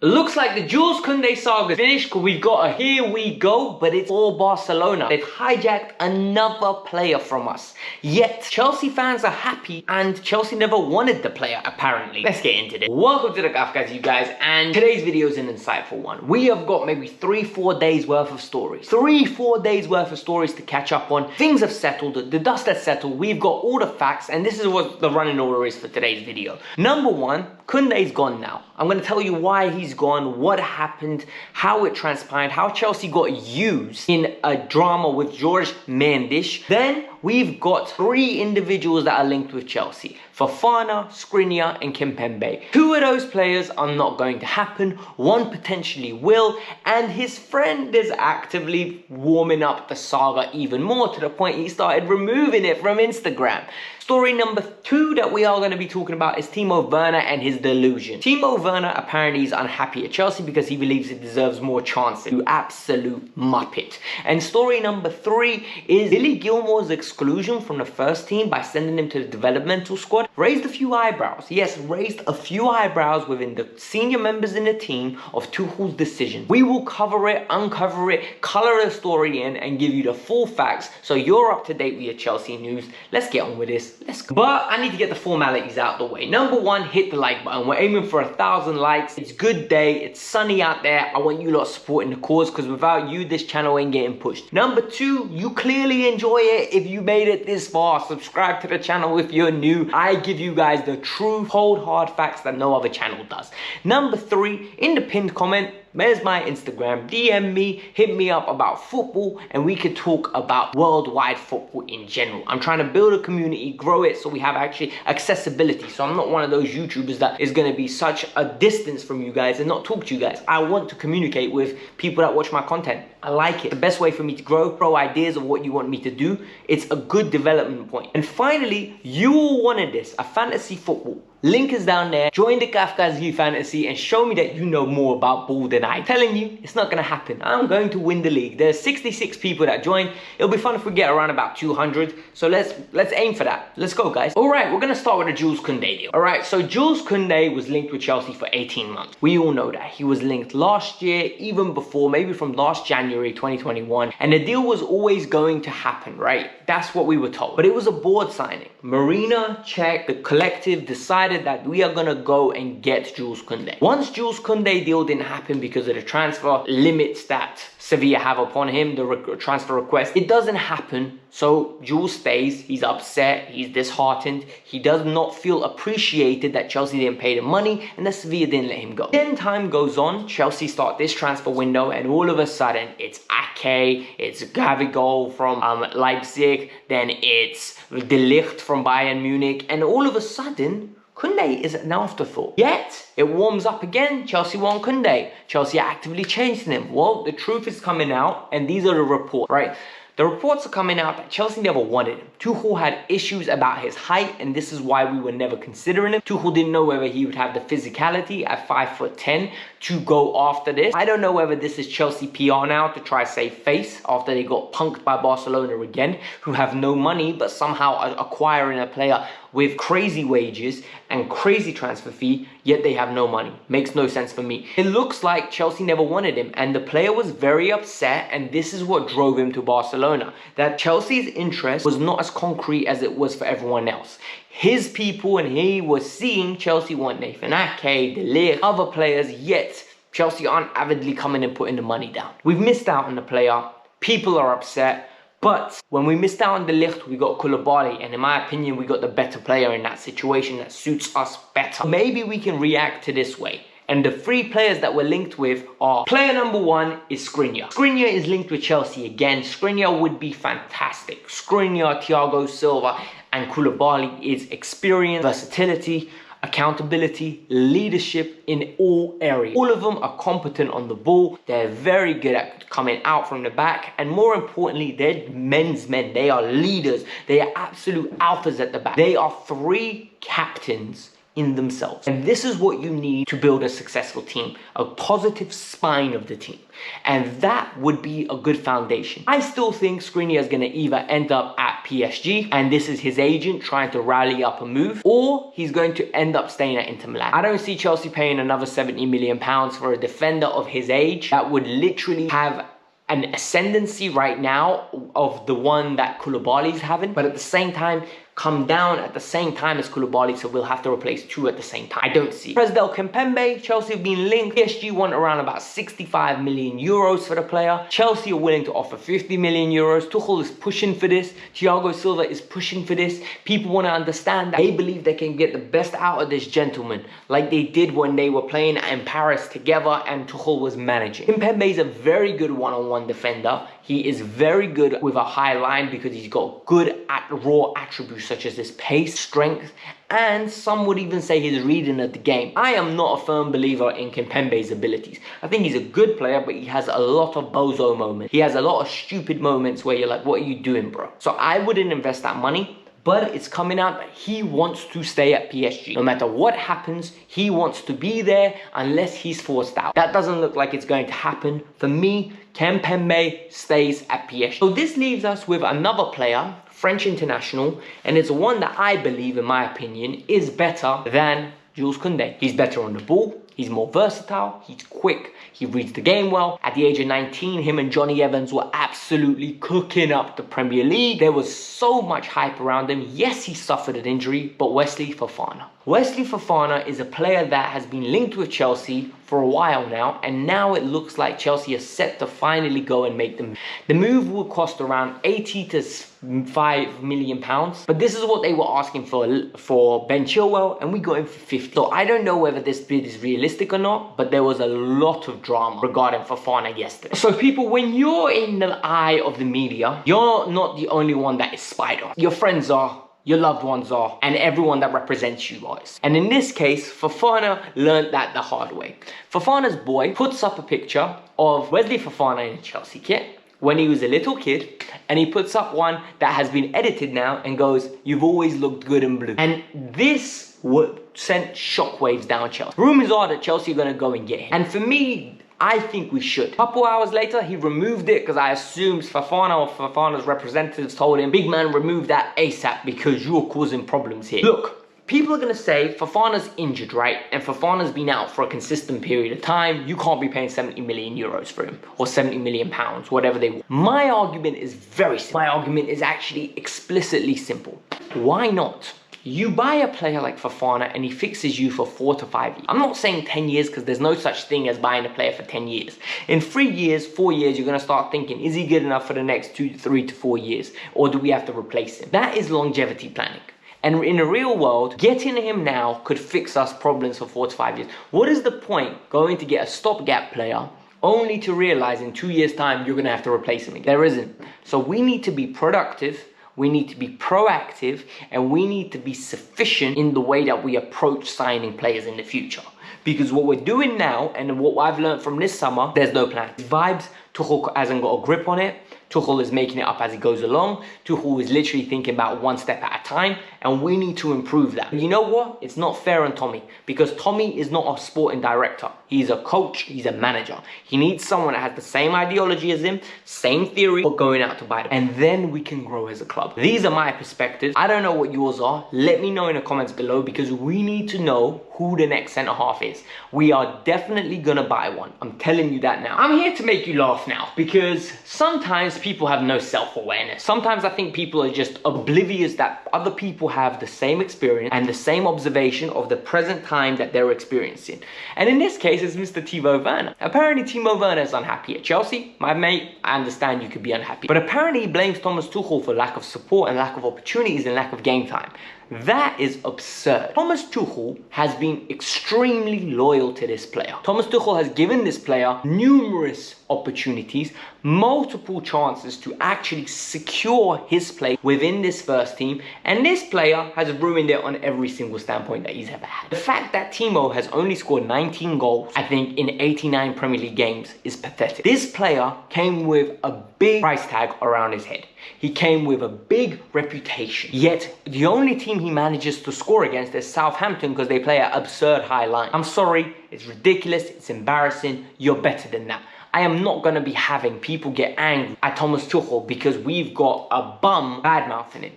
Looks like the Jules Kounde saga is finished because we've got a here we go, but it's all Barcelona. They've hijacked another player from us. Yet, Chelsea fans are happy and Chelsea never wanted the player, apparently. Let's get into this. Welcome to the Kavkas View, guys, and today's video is an insightful one. We have got maybe 3-4 days worth of stories. 3-4 days worth of stories to catch up on. Things have settled, the dust has settled, we've got all the facts, and this is what the running order is for today's video. Number one, Kounde's gone now. I'm going to tell you why he's gone, what happened, how it transpired, how Chelsea got used in a drama with Jorge Mendes. Then we've got 3 individuals that are linked with Chelsea: Fofana, Skriniar and Kimpembe. 2 of those players are not going to happen, 1 potentially will, and his friend is actively warming up the saga even more to the point he started removing it from Instagram. Story number 2 that we are going to be talking about is Timo Werner and his delusion. Timo Werner apparently is unhappy at Chelsea because he believes it deserves more chances. You absolute muppet. And story number 3 is Billy Gilmour's exclusion from the first team by sending him to the developmental squad raised a few eyebrows. Yes, raised a few eyebrows within the senior members in the team of Tuchel's decision. We will cover it, uncover it, color the story in and give you the full facts so you're up to date with your Chelsea news. Let's get on with this. Let's go. But I need to get the formalities out of the way. Number 1, hit the like button. We're aiming for 1,000 likes. It's good day. It's sunny out there. I want you lot supporting the cause because without you, this channel ain't getting pushed. Number 2, you clearly enjoy it if you made it this far. Subscribe to the channel if you're new. I give you guys the true, cold, hard facts that no other channel does. Number 3, in the pinned comment, there's my Instagram. DM me, hit me up about football, and we could talk about worldwide football in general. I'm trying to build a community, grow it, so we have actually accessibility. So I'm not one of those YouTubers that is going to be such a distance from you guys and not talk to you guys. I want to communicate with people that watch my content. I like it. The best way for me to grow ideas of what you want me to do. It's a good development point. And finally, you all wanted this, a fantasy football. Link is down there. Join the Kavkas View Fantasy and show me that you know more about ball than I. I'm telling you, it's not going to happen. I'm going to win the league. There's 66 people that join. It'll be fun if we get around about 200. So let's aim for that. Let's go, guys. All right, we're going to start with the Jules Kounde deal. All right, so Jules Kounde was linked with Chelsea for 18 months. We all know that. He was linked last year, even before, maybe from last January 2021. And the deal was always going to happen, right? That's what we were told. But it was a board signing. Marina, Czech, the collective decided that we are going to go and get Jules Kounde. Once Jules Kounde deal didn't happen because of the transfer limits that Sevilla have upon him, the transfer request, it doesn't happen. So Jules stays. He's upset. He's disheartened. He does not feel appreciated that Chelsea didn't pay the money and that Sevilla didn't let him go. Then time goes on. Chelsea start this transfer window and all of a sudden it's Ake, it's Gabigol from Leipzig, then it's De Ligt from Bayern Munich, and all of a sudden Kounde is an afterthought. Yet, it warms up again. Chelsea want Kounde. Chelsea are actively chasing him. Well, the truth is coming out, and these are the reports, right? The reports are coming out that Chelsea never wanted him. Tuchel had issues about his height, and this is why we were never considering him. Tuchel didn't know whether he would have the physicality at 5'10" to go after this. I don't know whether this is Chelsea PR now to try to save face after they got punked by Barcelona again, who have no money, but somehow are acquiring a player with crazy wages and crazy transfer fee, yet they have no money. Makes no sense for me. It looks like Chelsea never wanted him, and the player was very upset, and this is what drove him to Barcelona. That Chelsea's interest was not as concrete as it was for everyone else. His people and he was seeing Chelsea want Nathan Ake, De Ligt, other players, yet Chelsea aren't avidly coming and putting the money down. We've missed out on the player. People are upset. But when we missed out on De Ligt, we got Koulibaly, and in my opinion, we got the better player in that situation that suits us better. Maybe we can react to this way. And the 3 players that we're linked with are, player number 1 is Skriniar. Skriniar is linked with Chelsea again. Skriniar would be fantastic. Skriniar, Thiago Silva, and Koulibaly is experience, versatility, accountability, leadership in all areas. All of them are competent on the ball. They're very good at coming out from the back, and more importantly, they're men's men. They are leaders. They are absolute alphas at the back. They are 3 captains in themselves. And this is what you need to build a successful team, a positive spine of the team. And that would be a good foundation. I still think Skriniar is going to either end up at PSG, and this is his agent trying to rally up a move, or he's going to end up staying at Inter Milan. I don't see Chelsea paying another £70 million for a defender of his age that would literally have an ascendancy right now of the one that Koulibaly's having, but at the same time come down at the same time as Koulibaly, so we'll have to replace two at the same time. I don't see. Presnel Kimpembe, Chelsea have been linked. PSG want around about 65 million euros for the player. Chelsea are willing to offer 50 million euros. Tuchel is pushing for this. Thiago Silva is pushing for this. People want to understand that they believe they can get the best out of this gentleman, like they did when they were playing in Paris together and Tuchel was managing. Kimpembe is a very good one-on-one defender. He is very good with a high line because he's got good raw attributes such as his pace, strength, and some would even say his reading of the game. I am not a firm believer in Kimpembe's abilities. I think he's a good player, but he has a lot of bozo moments. He has a lot of stupid moments where you're like, what are you doing, bro? So I wouldn't invest that money. But it's coming out that he wants to stay at PSG. No matter what happens, he wants to be there unless he's forced out. That doesn't look like it's going to happen. For me, Kimpembe stays at PSG. So this leaves us with another player, French international, and it's one that I believe, in my opinion, is better than Jules Kounde. He's better on the ball. He's more versatile, he's quick, he reads the game well. At the age of 19, him and Johnny Evans were absolutely cooking up the Premier League. There was so much hype around him. Yes, he suffered an injury, but Wesley Fofana. Wesley Fofana is a player that has been linked with Chelsea for a while now, and now it looks like Chelsea is set to finally go and make them. The move will cost around 80 to £5 million, but this is what they were asking for Ben Chilwell, and we got him for 50. So I don't know whether this bid is realistic or not, but there was a lot of drama regarding Fofana yesterday. So people, when you're in the eye of the media, you're not the only one that is spied on. Your friends are, your loved ones are, and everyone that represents you guys. And in this case, Fofana learned that the hard way. Fofana's boy puts up a picture of Wesley Fofana in a Chelsea kit when he was a little kid, and he puts up one that has been edited now and goes, "You've always looked good in blue." And this would send shockwaves down Chelsea. Rumors are that Chelsea are going to go and get him. And for me, I think we should. A couple hours later, he removed it because I assumed Fofana or Fofana's representatives told him, "Big man, remove that ASAP because you're causing problems here." Look, people are going to say Fofana's injured, right? And Fofana's been out for a consistent period of time. You can't be paying 70 million euros for him or 70 million pounds, whatever they want. My argument is very simple. My argument is actually explicitly simple. Why not? You buy a player like Fofana and he fixes you for 4 to 5 years. I'm not saying 10 years because there's no such thing as buying a player for 10 years. In 3 years, 4 years, you're going to start thinking, is he good enough for the next 2 to 3 to 4 years? Or do we have to replace him? That is longevity planning. And in the real world, getting him now could fix us problems for 4 to 5 years. What is the point going to get a stopgap player only to realize in 2 years' time you're going to have to replace him again? There isn't. So we need to be productive. We need to be proactive, and we need to be sufficient in the way that we approach signing players in the future. Because what we're doing now, and what I've learned from this summer, there's no plan. Vibes, Tuchel hasn't got a grip on it. Tuchel is making it up as he goes along. Tuchel is literally thinking about one step at a time, and we need to improve that. You know what? It's not fair on Tommy, because Tommy is not a sporting director. He's a coach, he's a manager. He needs someone that has the same ideology as him, same theory, but going out to buy them. And then we can grow as a club. These are my perspectives. I don't know what yours are. Let me know in the comments below, because we need to know who the next centre half is. We are definitely gonna buy one. I'm telling you that now. I'm here to make you laugh now, because sometimes people have no self-awareness. Sometimes I think people are just oblivious that other people have the same experience and the same observation of the present time that they're experiencing. And in this case, it's Mr. Timo Werner. Apparently, Timo Werner is unhappy at Chelsea. My mate, I understand you could be unhappy. But apparently, he blames Thomas Tuchel for lack of support and lack of opportunities and lack of game time. That is absurd. Thomas Tuchel has been extremely loyal to this player. Thomas Tuchel has given this player numerous opportunities, multiple chances to actually secure his place within this first team, and this player has ruined it on every single standpoint that he's ever had. The fact that Timo has only scored 19 goals, I think, in 89 Premier League games is pathetic. This player came with a big price tag around his head. He came with a big reputation. Yet, the only team team he manages to score against is Southampton because they play at absurd high line. I'm sorry, it's ridiculous, it's embarrassing, you're better than that. I am not going to be having people get angry at Thomas Tuchel because we've got a bum bad-mouthing him.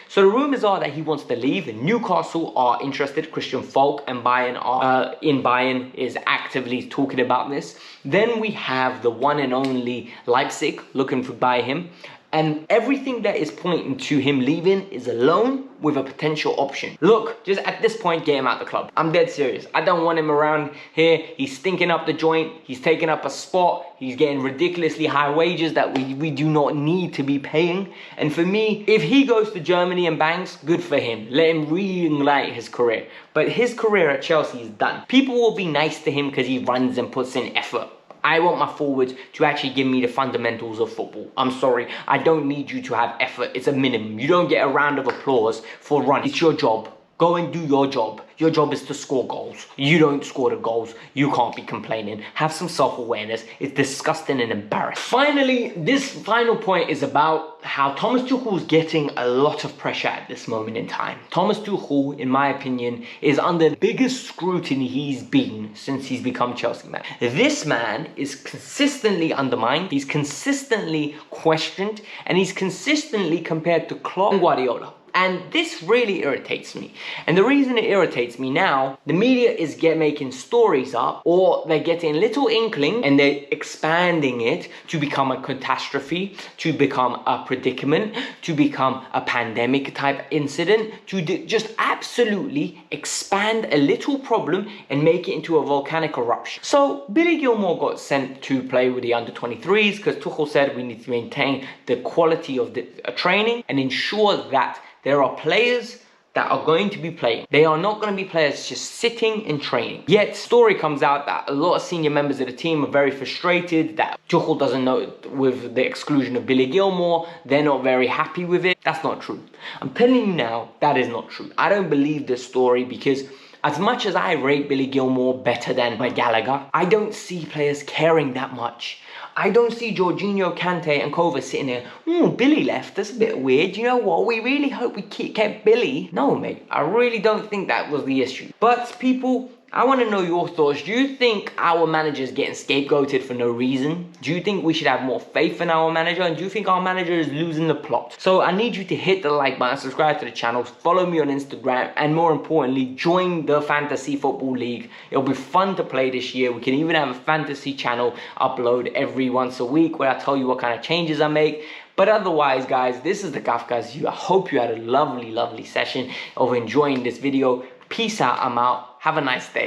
So the rumours are that he wants to leave, and Newcastle are interested. Christian Falk and Bayern is actively talking about this. Then we have the one and only Leipzig looking to buy him. And everything that is pointing to him leaving is a loan with a potential option. Look, just at this point, get him out the club. I'm dead serious. I don't want him around here. He's stinking up the joint. He's taking up a spot. He's getting ridiculously high wages that we do not need to be paying. And for me, if he goes to Germany and bangs, good for him. Let him reignite his career. But his career at Chelsea is done. People will be nice to him because he runs and puts in effort. I want my forwards to actually give me the fundamentals of football. I'm sorry, I don't need you to have effort. It's a minimum. You don't get a round of applause for running. It's your job. Go and do your job. Your job is to score goals. You don't score the goals. You can't be complaining. Have some self-awareness. It's disgusting and embarrassing. Finally, this final point is about how Thomas Tuchel is getting a lot of pressure at this moment in time. Thomas Tuchel, in my opinion, is under the biggest scrutiny he's been since he's become Chelsea man. This man is consistently undermined. He's consistently questioned. And he's consistently compared to Klopp and Guardiola. And this really irritates me. And the reason it irritates me now, the media is making stories up, or they're getting little inkling and they're expanding it to become a catastrophe, to become a predicament, to become a pandemic type incident, to just absolutely expand a little problem and make it into a volcanic eruption. So Billy Gilmour got sent to play with the under-23s because Tuchel said we need to maintain the quality of the training and ensure that there are players that are going to be playing. They are not going to be players just sitting and training. Yet, story comes out that a lot of senior members of the team are very frustrated that Tuchel doesn't know with the exclusion of Billy Gilmour. They're not very happy with it. That's not true. I'm telling you now, that is not true. I don't believe this story because as much as I rate Billy Gilmour better than Gallagher, I don't see players caring that much. I don't see Jorginho, Kante and Kova sitting there, Billy left, that's a bit weird. You know what, we really hope we kept Billy. No, mate, I really don't think that was the issue. But people, I want to know your thoughts. Do you think our manager is getting scapegoated for no reason? Do you think we should have more faith in our manager? And do you think our manager is losing the plot? So I need you to hit the like button, subscribe to the channel, follow me on Instagram, and more importantly, join the Fantasy Football League. It'll be fun to play this year. We can even have a fantasy channel upload every once a week where I tell you what kind of changes I make. But otherwise, guys, this is the Kavkas View. I hope you had a lovely, lovely session of enjoying this video. Peace out, I'm out. Have a nice day.